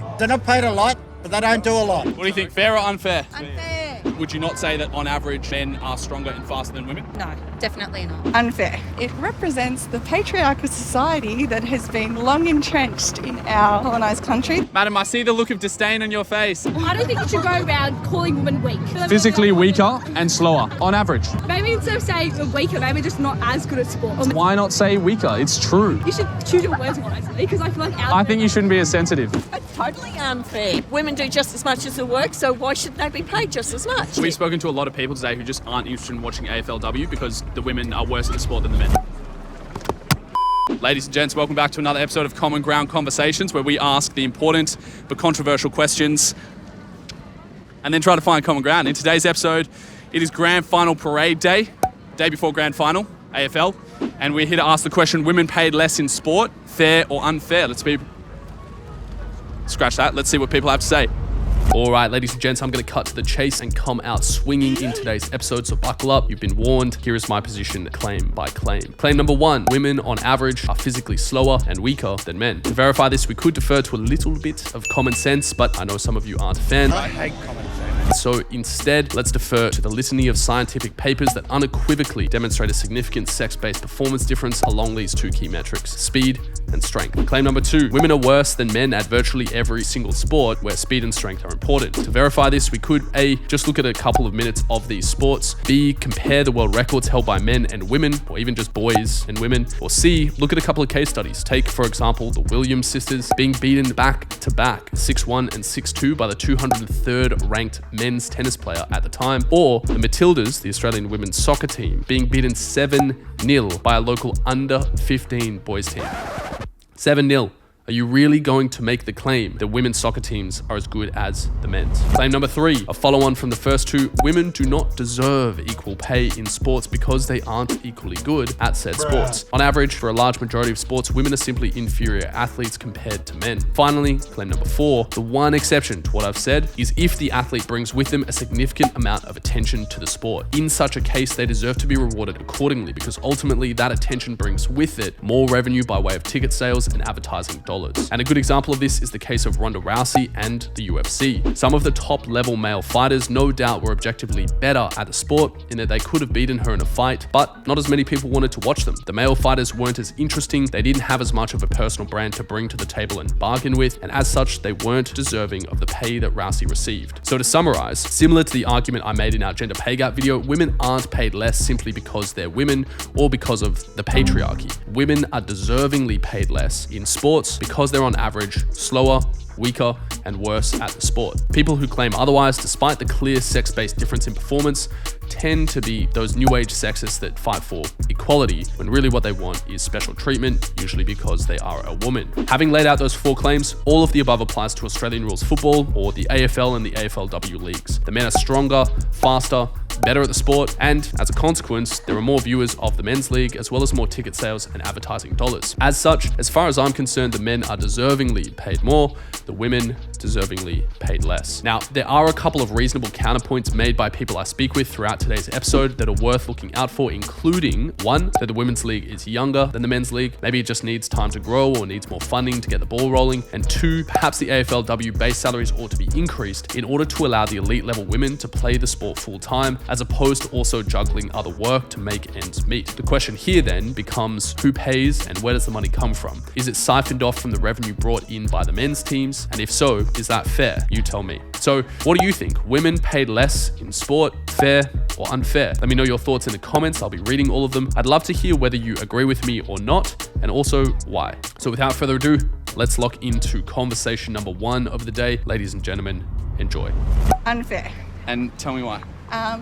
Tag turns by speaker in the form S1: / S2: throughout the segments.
S1: Fair. They're not paid a lot, but they don't do a lot.
S2: What do you think, fair or unfair?
S3: Unfair.
S2: Would you not say that on average men are stronger and faster than women?
S3: No, definitely not.
S4: Unfair. It represents the patriarchal society that has been long entrenched in our colonised country.
S2: Madam, I see the look of disdain on your face.
S5: I don't think you should go around calling women weak.
S2: Physically weaker and slower, on average.
S5: Maybe instead of saying we're weaker, maybe just not as good at sport.
S2: Why not say weaker? It's true.
S5: You should choose your words wisely, because I feel like
S2: I think you shouldn't be as sensitive.
S6: It's totally unfair. Women do just as much as the work, so why shouldn't they be paid just as much?
S2: We've spoken to a lot of people today who just aren't interested in watching AFLW because the women are worse at the sport than the men. Ladies and gents, welcome back to another episode of Common Ground Conversations, where we ask the important but controversial questions and then try to find common ground. In today's episode, it is Grand Final Parade Day, day before Grand Final, AFL, and we're here to ask the question, women paid less in sport, fair or unfair? Scratch that, let's see what people have to say. All right, ladies and gents, I'm going to cut to the chase and come out swinging in today's episode, so buckle up. You've been warned. Here is my position, claim by claim. Claim number one, women on average are physically slower and weaker than men. To verify this, we could defer to a little bit of common sense, but I know some of you aren't a fan.
S1: I hate common sense.
S2: So instead, let's defer to the litany of scientific papers that unequivocally demonstrate a significant sex-based performance difference along these two key metrics, speed and strength. Claim number two, women are worse than men at virtually every single sport where speed and strength are important. To verify this, we could A, just look at a couple of minutes of these sports, B, compare the world records held by men and women, or even just boys and women, or C, look at a couple of case studies. Take, for example, the Williams sisters being beaten back to back 6-1 and 6-2 by the 203rd ranked men's tennis player at the time, or the Matildas, the Australian women's soccer team, being beaten 7-0 by a local under 15 boys team. 7-0. Are you really going to make the claim that women's soccer teams are as good as the men's? Claim number three, a follow-on from the first two, women do not deserve equal pay in sports because they aren't equally good at said sports. On average, for a large majority of sports, women are simply inferior athletes compared to men. Finally, claim number four, the one exception to what I've said is if the athlete brings with them a significant amount of attention to the sport. In such a case, they deserve to be rewarded accordingly because ultimately that attention brings with it more revenue by way of ticket sales and advertising dollars. And a good example of this is the case of Ronda Rousey and the UFC. Some of the top level male fighters no doubt were objectively better at the sport in that they could have beaten her in a fight, but not as many people wanted to watch them. The male fighters weren't as interesting, they didn't have as much of a personal brand to bring to the table and bargain with, and as such, they weren't deserving of the pay that Rousey received. So to summarize, similar to the argument I made in our gender pay gap video, women aren't paid less simply because they're women or because of the patriarchy. Women are deservingly paid less in sports because they're on average slower, weaker, and worse at the sport. People who claim otherwise, despite the clear sex-based difference in performance, tend to be those new age sexists that fight for equality when really what they want is special treatment, usually because they are a woman. Having laid out those four claims, all of the above applies to Australian rules football or the AFL and the AFLW leagues. The men are stronger, faster, better at the sport, and as a consequence, there are more viewers of the men's league as well as more ticket sales and advertising dollars. As such, as far as I'm concerned, the men are deservingly paid more, the women deservingly paid less. Now, there are a couple of reasonable counterpoints made by people I speak with throughout today's episode that are worth looking out for, including one, that the women's league is younger than the men's league. Maybe it just needs time to grow or needs more funding to get the ball rolling. And two, perhaps the AFLW base salaries ought to be increased in order to allow the elite level women to play the sport full time, as opposed to also juggling other work to make ends meet. The question here then becomes who pays and where does the money come from? Is it siphoned off from the revenue brought in by the men's teams? And if so, is that fair? You tell me. So what do you think? Women paid less in sport, fair or unfair? Let me know your thoughts in the comments. I'll be reading all of them. I'd love to hear whether you agree with me or not, and also why. So without further ado, let's lock into conversation number one of the day. Ladies and gentlemen, enjoy.
S4: Unfair.
S2: And tell me why.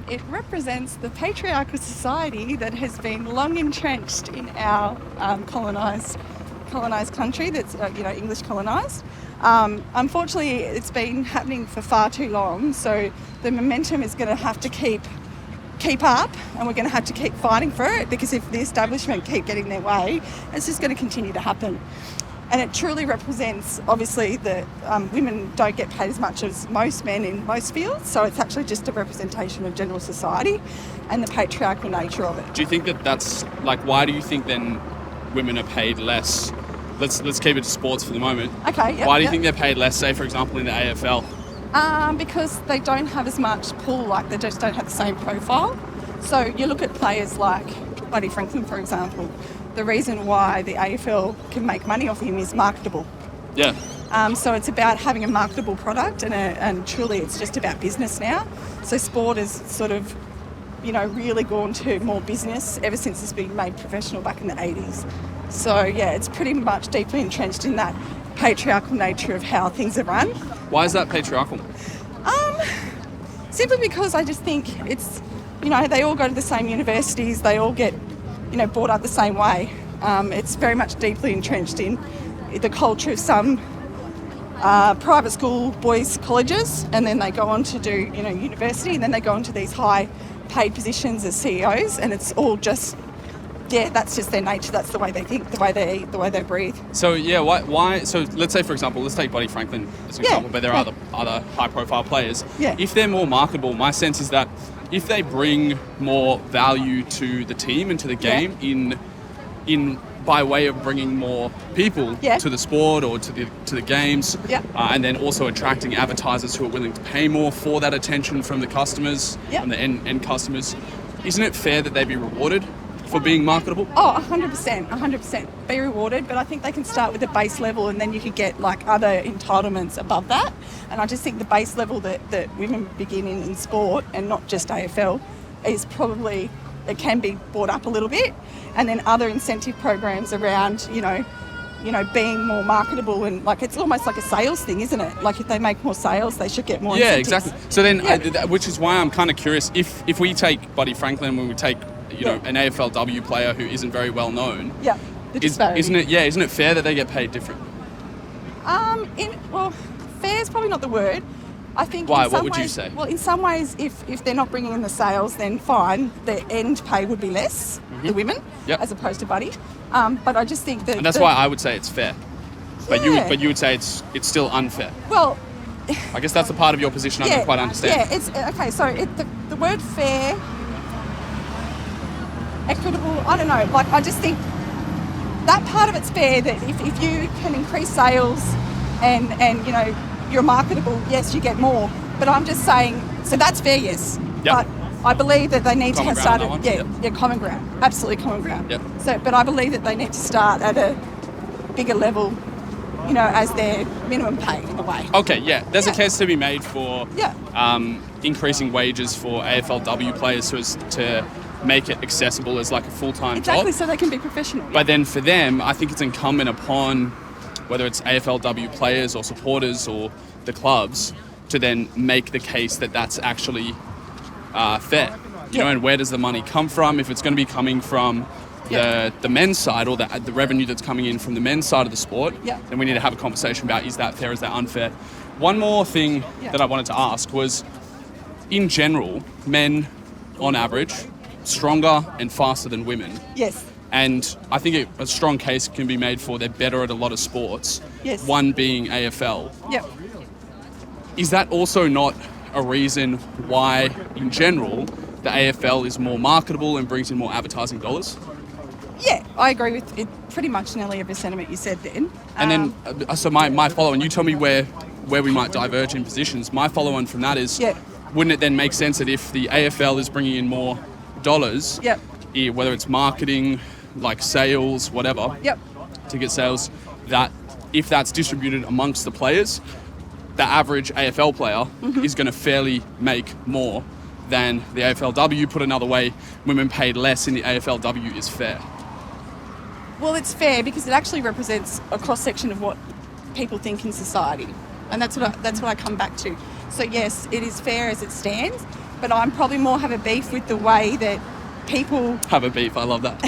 S4: It represents the patriarchal society that has been long entrenched in our colonised country that's English colonised. Unfortunately, it's been happening for far too long, so the momentum is going to have to keep up, and we're going to have to keep fighting for it, because if the establishment keep getting their way, it's just going to continue to happen. And it truly represents, obviously, that women don't get paid as much as most men in most fields, so it's actually just a representation of general society and the patriarchal nature of it.
S2: Do you think that's, why do you think then women are paid less let's keep it to sports for the moment.
S4: Okay. Yep,
S2: Why do you
S4: yep.
S2: think they're paid less, say, for example, in the AFL?
S4: Because they don't have as much pull, like they just don't have the same profile. So you look at players like Buddy Franklin, for example. The reason why the AFL can make money off him is marketable.
S2: Yeah.
S4: So it's about having a marketable product, and truly it's just about business now. So sport has sort of, really gone to more business ever since it's been made professional back in the 80s. So yeah, it's pretty much deeply entrenched in that patriarchal nature of how things are run.
S2: Why is that patriarchal?
S4: Simply because I just think it's, they all go to the same universities, they all get, brought up the same way. It's very much deeply entrenched in the culture of some private school boys' colleges, and then they go on to do, university, and then they go into these high paid positions as CEOs, and it's all just, that's just their nature. That's the way they think, the way they eat, the way they breathe.
S2: So why? So let's say, for example, let's take Buddy Franklin as an example, but there are other high-profile players.
S4: Yeah.
S2: If they're more marketable, my sense is that if they bring more value to the team and to the game in by way of bringing more people to the sport or to the games, and then also attracting advertisers who are willing to pay more for that attention from the customers, from the end customers, isn't it fair that they be rewarded for being marketable?
S4: Oh, 100%. Be rewarded, but I think they can start with the base level, and then you could get like other entitlements above that. And I just think the base level that women begin in sport, and not just AFL, is probably, it can be brought up a little bit, and then other incentive programs around, being more marketable, and like it's almost like a sales thing, isn't it? Like if they make more sales, they should get more incentives.
S2: Yeah, exactly. So then, which is why I'm kind of curious, if we take Buddy Franklin, when we take an AFLW player who isn't very well known, isn't it fair that they get paid different?
S4: Fair is probably not the word. I think.
S2: Why?
S4: In some
S2: What would
S4: ways,
S2: you say?
S4: Well, in some ways, if they're not bringing in the sales, then fine. The end pay would be less, the women, as opposed to Buddy. But I just think that.
S2: And that's why I would say it's fair. But you would say it's still unfair.
S4: Well,
S2: I guess that's the part of your position I don't quite understand.
S4: Yeah, it's okay. So the word fair, equitable. I don't know. Like I just think that part of it's fair. That if you can increase sales, and you're marketable, yes, you get more. But I'm just saying, so that's fair, yes. But I believe that they need to have started, common ground, absolutely common ground.
S2: Yep.
S4: So, but I believe that they need to start at a bigger level, as their minimum pay in a way.
S2: Okay, there's a case to be made for increasing wages for AFLW players so as to make it accessible as like a full-time job.
S4: Exactly, so they can be professional.
S2: But then for them, I think it's incumbent upon whether it's AFLW players or supporters or the clubs, to then make the case that that's actually fair. And where does the money come from? If it's going to be coming from the men's side, or the revenue that's coming in from the men's side of the sport, then we need to have a conversation about, is that fair, is that unfair? One more thing that I wanted to ask was, in general, men, on average, stronger and faster than women.
S4: Yes.
S2: And I think a strong case can be made for they're better at a lot of sports.
S4: Yes.
S2: One being AFL.
S4: Yep.
S2: Is that also not a reason why, in general, the AFL is more marketable and brings in more advertising dollars?
S4: Yeah, I agree with it, pretty much nearly every sentiment you said then.
S2: And then, so my follow-on, you tell me where we might diverge in positions. My follow-on from that is, wouldn't it then make sense that if the AFL is bringing in more dollars, whether it's marketing, like sales, whatever, ticket sales, that if that's distributed amongst the players, the average AFL player is going to fairly make more than the AFLW. Put another way, women paid less in the AFLW is fair.
S4: Well, it's fair because it actually represents a cross-section of what people think in society, and that's what I come back to. So yes, it is fair as it stands, but I'm probably more have a beef with the way that people
S2: have a beef. I love that.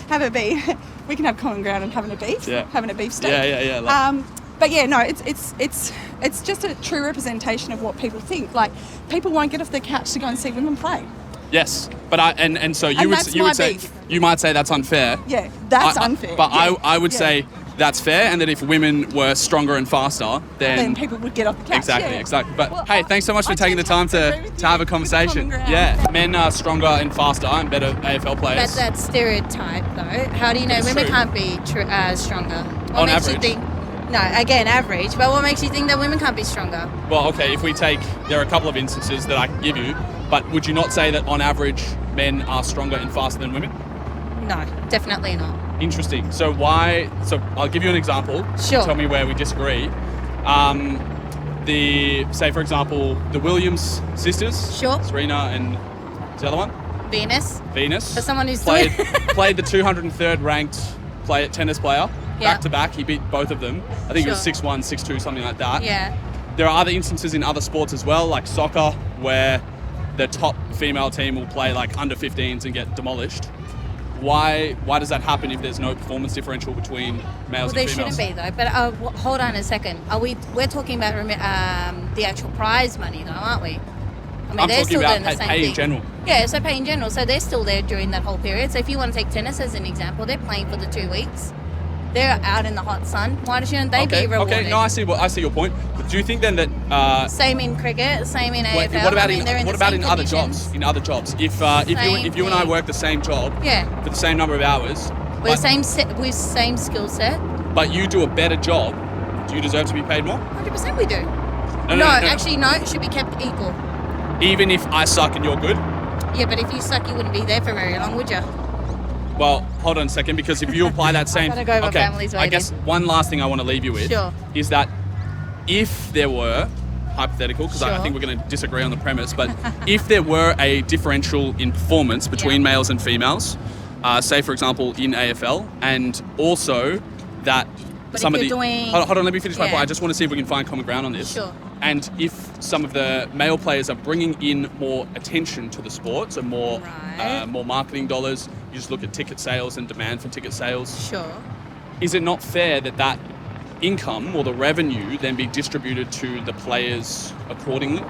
S4: have a beef. We can have common ground and having a beef. Having a beef steak.
S2: Yeah.
S4: But it's just a true representation of what people think. Like people won't get off their couch to go and see women play.
S2: Yes, but so you might say that's unfair.
S4: Yeah, that's unfair.
S2: But
S4: yeah.
S2: I would say that's fair, and that if women were stronger and faster,
S4: Then people would get off the couch.
S2: Exactly. But
S4: Well,
S2: hey, thanks so much for
S4: I
S2: taking the time
S4: tend to
S2: to
S4: agree with
S2: have
S4: you.
S2: a conversation.
S4: It's a common
S2: Yeah,
S4: ground.
S2: men are stronger and faster and better AFL
S3: But
S2: players.
S3: that's stereotype, though. How do you know
S2: It's
S3: women
S2: true.
S3: can't be stronger? What
S2: On
S3: makes
S2: average.
S3: you think? No, again, average. But what makes you think that women can't be stronger?
S2: Well, okay, if we take, there are a couple of instances that I can give you, but would you not say that on average men are stronger and faster than women?
S3: No, definitely not.
S2: Interesting. So why? So I'll give you an example.
S3: Sure.
S2: Tell me where we disagree. Say for example, the Williams sisters.
S3: Sure.
S2: Serena and what's the other one?
S3: Venus.
S2: Venus.
S3: For someone who's
S2: played the 203rd ranked tennis player
S3: Yeah.
S2: back to back. He beat both of them. I think it was
S3: Sure.
S2: 6-1, 6-2, something like that.
S3: Yeah.
S2: There are other instances in other sports as well, like soccer, where the top female team will play like under 15s and get demolished. Why does that happen if there's no performance differential between males
S3: Well,
S2: and
S3: there
S2: females?
S3: shouldn't be though. But hold on a second. We're talking about the actual prize money though, aren't we? I mean,
S2: I'm
S3: they're
S2: talking
S3: still
S2: about
S3: doing the same
S2: pay
S3: thing.
S2: in general.
S3: Yeah, so pay in general. So they're still there during that whole period. So if you want to take tennis as an example, they're playing for the 2 weeks. They're out in the hot sun. Why shouldn't they be rewarded?
S2: Okay, no, I see your point. But do you think then that
S3: Same in cricket, same in
S2: what
S3: AFL.
S2: about
S3: I mean, they're in
S2: what
S3: the
S2: about
S3: same
S2: in other
S3: conditions.
S2: jobs? In other jobs, if
S3: Same
S2: you and I
S3: thing.
S2: work the same job
S3: Yeah,
S2: for the same number of hours,
S3: with same skill set.
S2: but you do a better job, do you deserve to be paid more?
S3: 100% we do.
S2: No,
S3: Actually, no. It should be kept equal.
S2: Even if I suck and you're good?
S3: Yeah, but if you suck, you wouldn't be there for very long, would you?
S2: Well, hold on a second, because if you apply that same...
S3: gotta go, my
S2: okay,
S3: family's
S2: I
S3: waiting.
S2: guess one last thing I want to leave you with
S3: Sure.
S2: is that if there were, hypothetical, because I
S3: Sure.
S2: think we're going to disagree on the premise, but if there were a differential in performance between
S3: Yeah.
S2: males and females, say, for example, in AFL, and also that
S3: But
S2: some
S3: if
S2: of the...
S3: you're doing-
S2: Hold on, let me finish my
S3: Yeah.
S2: point. I just want to see if we can find common ground on this.
S3: Sure.
S2: And if some of the male players are bringing in more attention to the sport, so more
S3: Right.
S2: more marketing dollars, you just look at ticket sales and demand for ticket sales,
S3: Sure.
S2: is it not fair that that income or the revenue then be distributed to the players accordingly?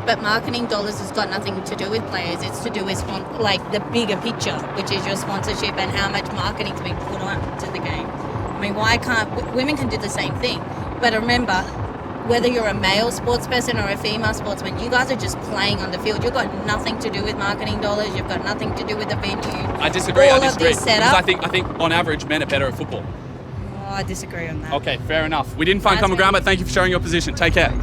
S3: But marketing dollars has got nothing to do with players. It's to do with like the bigger picture, which is your sponsorship and how much marketing's being put on to the game. I mean, why can't women can do the same thing? But remember, whether you're a male sports person or a female sportsman, you guys are just playing on the field. You've got nothing to do with marketing dollars. You've got nothing to do with the venue.
S2: I disagree.
S3: All
S2: I
S3: of
S2: disagree.
S3: this
S2: Because
S3: setup.
S2: I think on average men are better at football.
S3: Oh, I disagree on that.
S2: Okay, fair enough. We didn't find
S3: That's
S2: common ground,
S3: fair.
S2: but thank you for sharing your position. Take care.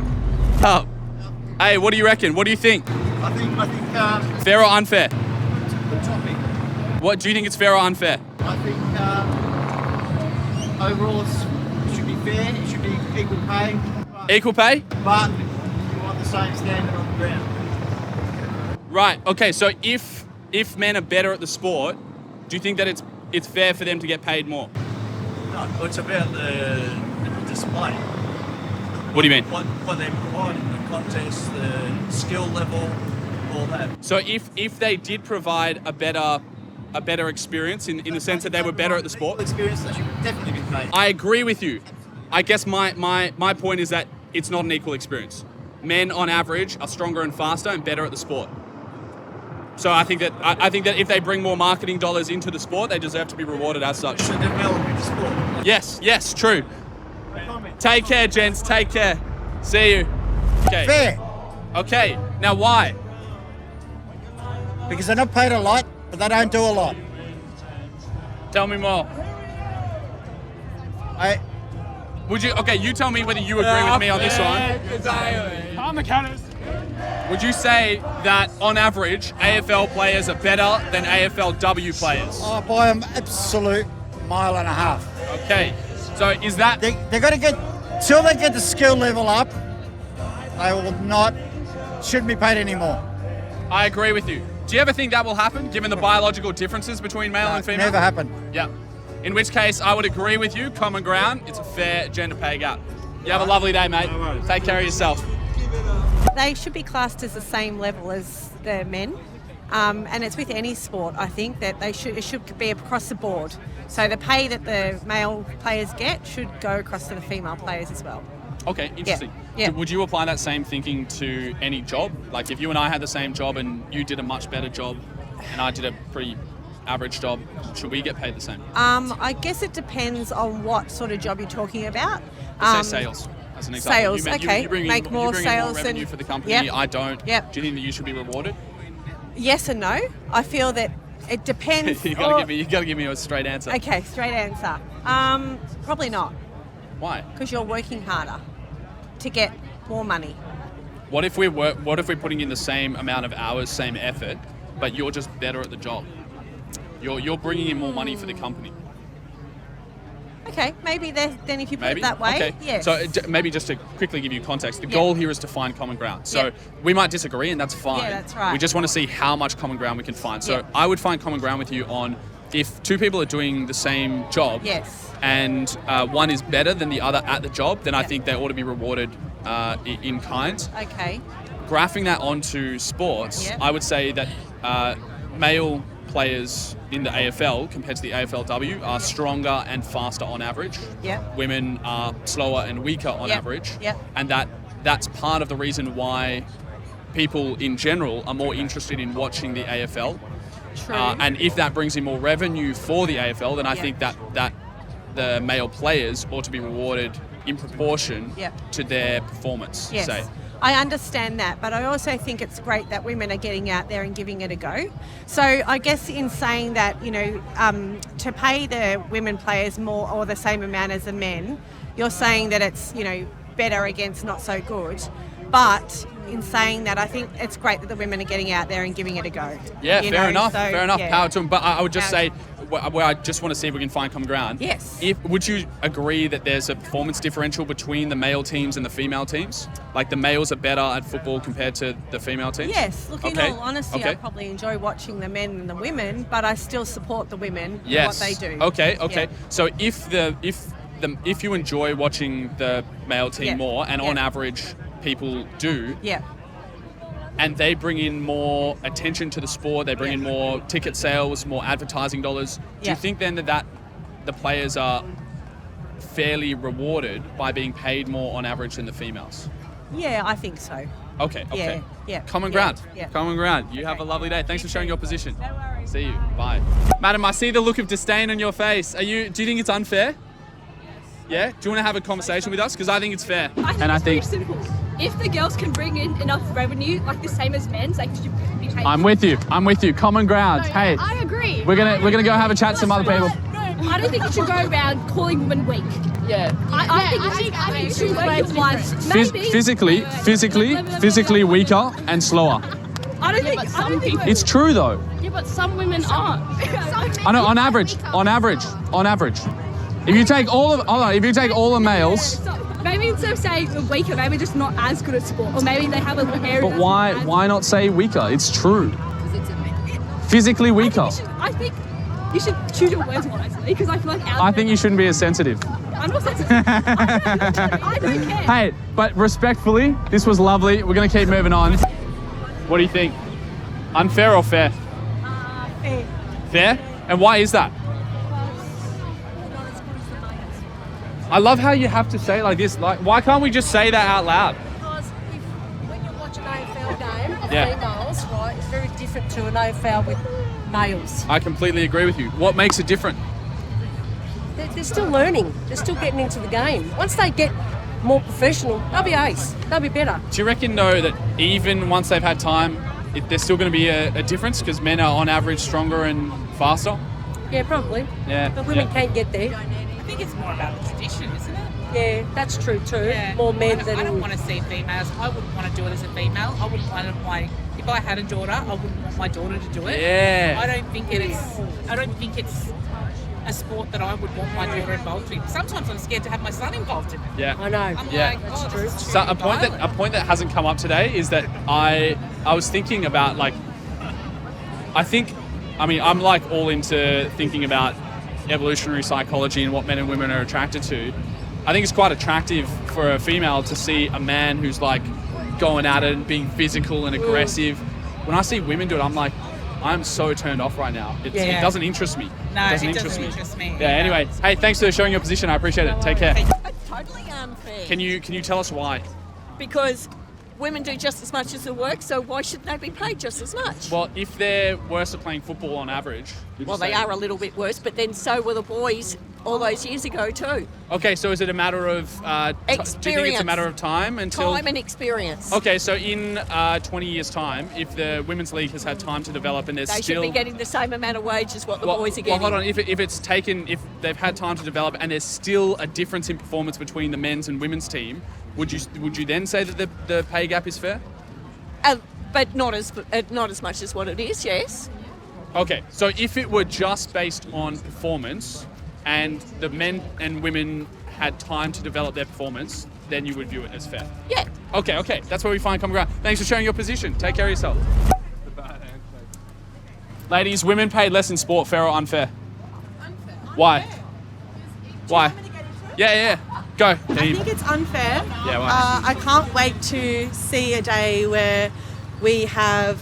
S2: Hey, what do you reckon? What do you think?
S1: I think
S2: Fair or unfair?
S1: the topic.
S2: What do you think it's fair or unfair?
S1: I think overall it should be fair. It should be equal pay.
S2: Equal pay?
S1: But you want the same standard on the ground.
S2: Right. Okay. So if men are better at the sport, do you think that it's fair for them to get paid more?
S7: No, it's about the display.
S2: What do you mean?
S7: What they're providing, the contest, the skill level, all that.
S2: So if they did provide a better experience in the sense that they were better at the sport,
S1: Experience, they should definitely be paid.
S2: I agree with you. I guess my point is that it's not an equal experience. Men on average are stronger and faster and better at the sport. So I think that if they bring more marketing dollars into the sport, they deserve to be rewarded as such.
S7: It's a developing sport.
S2: Yes, true. Take care, gents. Take care. See you. Okay.
S1: Fair,
S2: Okay. Now why?
S1: because they're not paid a lot, but they don't do a lot.
S2: Tell me more. Would you? Okay, you tell me whether you agree with me on this one.
S8: I'm the counters.
S2: Would you say that on average AFL players are better than AFLW players?
S1: Oh, by an absolute mile and a half.
S2: Okay. So is that?
S1: They're going to get, till they get the skill level up, they will not, shouldn't be paid anymore.
S2: I agree with you. Do you ever think that will happen, given the biological differences between male and female?
S1: Never happened.
S2: Yeah. In which case, I would agree with you. Common ground. It's a fair gender pay gap. You have a lovely day, mate. Take care of yourself.
S9: They should be classed as the same level as the men. And it's with any sport, I think, that it should be across the board. So the pay that the male players get should go across to the female players as well.
S2: Okay, interesting.
S9: Yeah.
S2: Would you apply that same thinking to any job? Like if you and I had the same job and you did a much better job and I did a pretty average job, should we get paid the same?
S9: I guess it depends on what sort of job you're talking about.
S2: Say sales, as an example.
S9: Sales, okay.
S2: You bring
S9: Make
S2: in,
S9: more
S2: you bring
S9: sales
S2: in more revenue
S9: and-
S2: for the company.
S9: Yep.
S2: I don't.
S9: Yep.
S2: Do you think that you should be rewarded?
S9: Yes and no. I feel that it depends.
S2: You gotta give me a straight answer.
S9: Okay, straight answer. Probably not,
S2: Why?
S9: because you're working harder to get more money.
S2: What if we're putting in the same amount of hours, same effort, but you're just better at the job? You're bringing in more money for the company.
S9: Okay, maybe then if you put
S2: Maybe
S9: it that way,
S2: Okay.
S9: yes.
S2: So maybe just to quickly give you context, the goal here is to find common ground. So we might disagree, and that's fine.
S9: Yeah, that's right.
S2: We just want to see how much common ground we can find. So
S9: Yeah.
S2: I would find common ground with you on if two people are doing the same job.
S9: Yes.
S2: And one is better than the other at the job, then I
S9: Yeah.
S2: think they ought to be rewarded in kind.
S9: Okay.
S2: Graphing that onto sports,
S9: Yep.
S2: I would say that male players in the AFL compared to the AFLW are stronger and faster on average.
S9: Yep.
S2: Women are slower and weaker on
S9: Yep.
S2: average.
S9: Yep.
S2: And that's part of the reason why people in general are more interested in watching the AFL.
S9: True.
S2: And if that brings in more revenue for the AFL, then I
S9: Yep.
S2: think that the male players ought to be rewarded in proportion
S9: Yep.
S2: to their performance,
S9: Yes.
S2: say.
S9: I understand that, but I also think it's great that women are getting out there and giving it a go. So I guess in saying that, to pay the women players more or the same amount as the men, you're saying that it's, better against not so good. But in saying that, I think it's great that the women are getting out there and giving it a go.
S2: Yeah, fair enough.
S9: So,
S2: Fair enough.
S9: yeah.
S2: Power to them. But I would just
S9: Power
S2: say, where I just want to see if we can find common ground.
S9: Yes.
S2: Would you agree that there's a performance differential between the male teams and the female teams? Like the males are better at football compared to the female teams?
S9: Yes, look, in
S2: Okay.
S9: all honesty,
S2: Okay.
S9: I probably enjoy watching the men and the women, but I still support the women in
S2: Yes.
S9: what they do.
S2: Okay.
S9: Yeah.
S2: So if you enjoy watching the male team
S9: Yeah.
S2: more, and
S9: Yeah.
S2: on average people do,
S9: Yeah.
S2: and they bring in more attention to the sport, they bring in more ticket sales, more advertising dollars. Do
S9: Yeah.
S2: you think then that the players are fairly rewarded by being paid more on average than the females?
S9: Yeah, I think so.
S2: Okay.
S9: Yeah.
S2: Common
S9: Yeah,
S2: ground.
S9: yeah.
S2: Common ground. You have a lovely day. Thanks for sharing your position. No worries. See you. Bye. Madam, I see the look of disdain on your face. Do you think it's unfair? Yeah? Do you want to have a conversation with us? Because I think it's fair.
S5: I think it's very simple. If the girls can bring in enough revenue, like the same as men, they should be paid.
S2: I'm with you. Common ground. Hey,
S5: I agree.
S2: we're gonna go have a chat to some other people.
S5: No, I don't think you should go around calling women weak.
S6: Yeah.
S5: I think you should work your life. Maybe.
S2: Physically weaker and slower.
S5: I don't think.
S2: It's true though.
S6: Yeah, but some women aren't.
S2: I know. On average. If you take all the males.
S5: Maybe instead of saying we're weaker, maybe just not as good at sport, or maybe they have a area.
S2: But why not say weaker? It's true. Physically weaker.
S5: I think you should choose your words wisely, because I feel like
S2: I think you shouldn't be as sensitive.
S5: I'm not sensitive. I don't care.
S2: Hey, but respectfully, this was lovely. We're going to keep moving on. What do you think? Unfair or fair?
S9: Fair.
S2: Fair? And why is that? I love how you have to say it like this. Like, why can't we just say that out loud?
S10: Because when you watch an AFL game of
S2: Yeah.
S10: females, right, it's very different to an AFL with males.
S2: I completely agree with you. What makes it different?
S10: They're still learning. They're still getting into the game. Once they get more professional, they'll be ace. They'll be better.
S2: Do you reckon, though, that even once they've had time, there's still going to be a difference because men are on average stronger and faster?
S10: Yeah, probably.
S2: Yeah.
S10: But women
S2: yeah.
S10: can't get there.
S11: I think it's more about the tradition, isn't it?
S10: Yeah, that's true too.
S11: Yeah.
S10: More men
S11: I don't
S10: than...
S11: want to see females. I wouldn't want to do it as a female. I wouldn't want if I had a daughter, I wouldn't want my daughter to do it.
S2: Yeah.
S11: I don't think it's a sport that I would want my daughter involved in. Sometimes I'm scared to have my son involved in it.
S2: Yeah.
S10: I know.
S11: I'm
S2: Yeah.
S11: like,
S10: That's
S11: oh,
S10: true.
S11: this is
S2: So
S11: really
S2: a point that hasn't come up today is that I was thinking about, like, I'm like all into thinking about evolutionary psychology and what men and women are attracted to. I think it's quite attractive for a female to see a man who's like going at it and being physical and aggressive. When I see women do it, I'm like, I'm so turned off right now. It doesn't interest me.
S11: No,
S2: it doesn't interest me. Yeah, anyway. Hey, thanks for showing your position. I appreciate it. Take care.
S6: Totally unfair.
S2: Can you tell us why?
S6: Because women do just as much as the work, so why shouldn't they be paid just as much?
S8: Well, if they're worse at playing football on average.
S6: Well, they are a little bit worse, but then so were the boys all those years ago too.
S8: Okay, so is it a matter of do you think it's a matter of time until
S6: Time and experience.
S8: Okay, so in 20 years' time, if the women's league has had time to develop and there's
S6: They
S8: still
S6: should be getting the same amount of wage as what the boys are getting.
S8: Well, hold on. If they've had time to develop and there's still a difference in performance between the men's and women's team, would you then say that the pay gap is fair?
S6: But not as much as what it is. Yes.
S8: Okay, so if it were just based on performance and the men and women had time to develop their performance, then you would view it as fair.
S6: Yeah.
S8: Okay. That's where we find common ground. Thanks for sharing your position. Take care of yourself. Ladies, women paid less in sport, fair or unfair?
S12: Unfair.
S8: Why? Why? Yeah. Go.
S12: I think it's unfair.
S8: Yeah, why?
S12: I can't wait to see a day where we have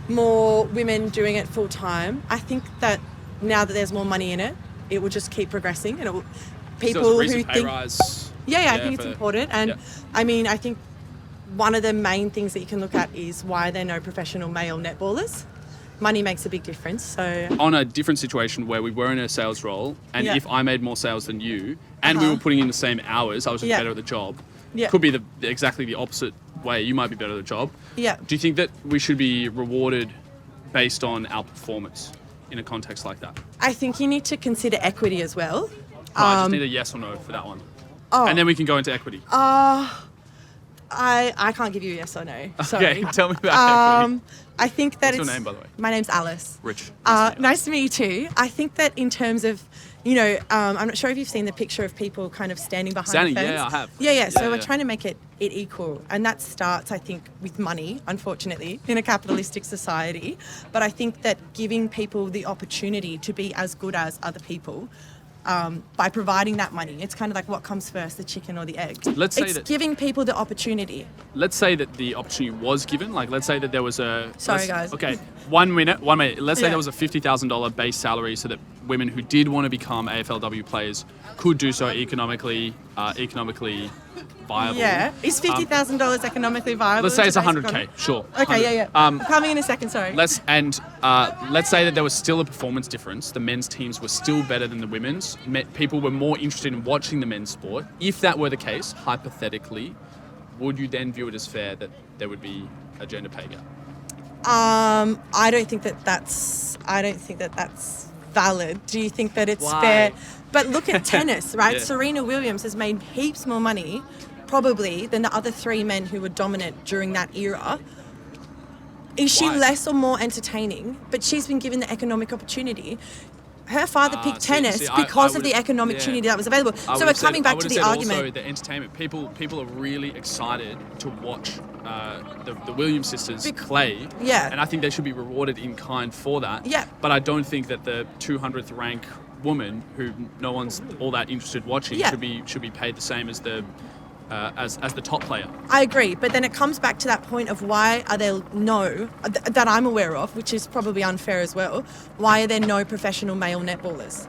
S12: more women doing it full time. I think that now that there's more money in it, it will just keep progressing, and it will, people
S8: so
S12: who
S8: recent pay
S12: think,
S8: rise.
S12: I think it's important. And
S8: yeah.
S12: I mean, I think one of the main things that you can look at is why there are no professional male netballers. Money makes a big difference. So
S8: on a different situation where we were in a sales role, and if I made more sales than you, and we were putting in the same hours, I was just better at the job.
S12: Yeah.
S8: Could be exactly the opposite way. You might be better at the job.
S12: Yeah.
S8: Do you think that we should be rewarded based on our performance in a context like that?
S12: I think you need to consider equity as well.
S8: I just need a yes or no for that one.
S12: Oh.
S8: And then we can go into equity.
S12: I can't give you a yes or no. Sorry.
S8: Okay, tell me about equity.
S12: I think that
S8: What's your name, by the way?
S12: My name's Alice.
S8: Rich.
S12: Nice to meet you too. I think that in terms of, I'm not sure if you've seen the picture of people kind of standing behind the fence.
S8: Yeah, I have.
S12: Yeah. So we're trying to make it equal. And that starts, I think, with money, unfortunately, in a capitalistic society. But I think that giving people the opportunity to be as good as other people, by providing that money, it's kind of like what comes first, the chicken or the egg. It's giving people the opportunity.
S8: Let's say that the opportunity was given. Like, let's say that there was a...
S12: Sorry, guys.
S8: Okay, 1 minute. Let's say there was a $50,000 base salary so that women who did want to become AFLW players could do so economically viable.
S12: Yeah. Is $50,000 economically viable?
S8: Let's say it's 100K, sure.
S12: Okay, yeah. I'm coming in a second, sorry.
S8: Let's say that there was still a performance difference. The men's teams were still better than the women's. People were more interested in watching the men's sport. If that were the case, hypothetically, would you then view it as fair that there would be a gender pay gap?
S12: I don't think that that's valid. Do you think that it's fair? But look at tennis, right?
S8: Yeah.
S12: Serena Williams has made heaps more money, probably, than the other three men who were dominant during that era. Is she less or more entertaining? But she's been given the economic opportunity. Her father picked tennis because of the economic opportunity that was available. So we're coming back to the argument.
S8: Also, the entertainment. People are really excited to watch the Williams sisters play.
S12: Yeah.
S8: And I think they should be rewarded in kind for that.
S12: Yeah.
S8: But I don't think that the 200th rank woman who no one's all that interested watching should be paid the same as the top player.
S12: I agree, but then it comes back to that point of why are there that I'm aware of, which is probably unfair as well, why are there no professional male netballers?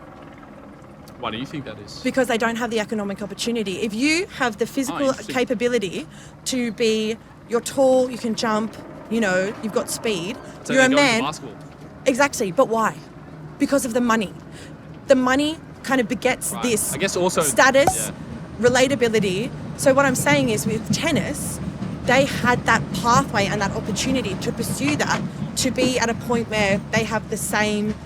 S8: Why do you think that is?
S12: Because they don't have the economic opportunity. If you have the physical capability to be, you're tall, you can jump, you've got speed,
S8: so
S12: you're a man.
S8: Basketball.
S12: Exactly, but why? Because of the money. The money kind of begets this
S8: I guess also
S12: status, relatability. So what I'm saying is with tennis, they had that pathway and that opportunity to pursue that, to be at a point where they have the same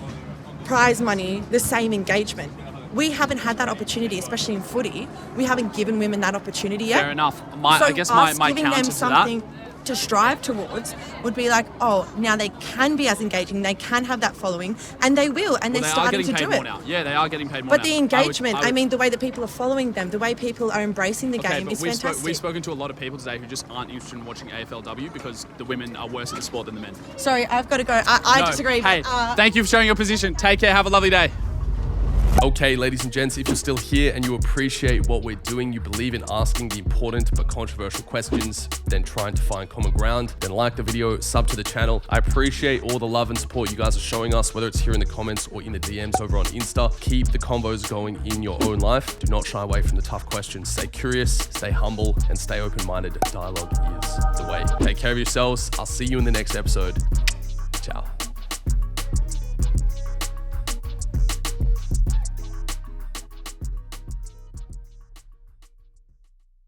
S12: prize money, the same engagement. We haven't had that opportunity, especially in footy. We haven't given women that opportunity yet.
S8: Fair enough.
S12: I
S8: guess my
S12: giving
S8: counter
S12: them
S8: to
S12: something to strive towards would be like, now they can be as engaging, they can have that following, and they will, and they're starting to do it.
S8: Now. Yeah, they are getting paid more
S12: But
S8: now.
S12: the engagement, I mean, the way that people are following them, the way people are embracing the game is fantastic.
S8: We've spoken to a lot of people today who just aren't interested in watching AFLW because the women are worse at the sport than the men.
S12: Sorry, I've got to go. I disagree.
S8: Hey, thank you for sharing your position. Take care. Have a lovely day.
S2: Okay, ladies and gents, if you're still here and you appreciate what we're doing, you believe in asking the important but controversial questions, then trying to find common ground, then like the video, sub to the channel. I appreciate all the love and support you guys are showing us, whether it's here in the comments or in the DMs over on Insta. Keep the convos going in your own life. Do not shy away from the tough questions. Stay curious, stay humble, and stay open-minded. Dialogue is the way. Take care of yourselves. I'll see you in the next episode.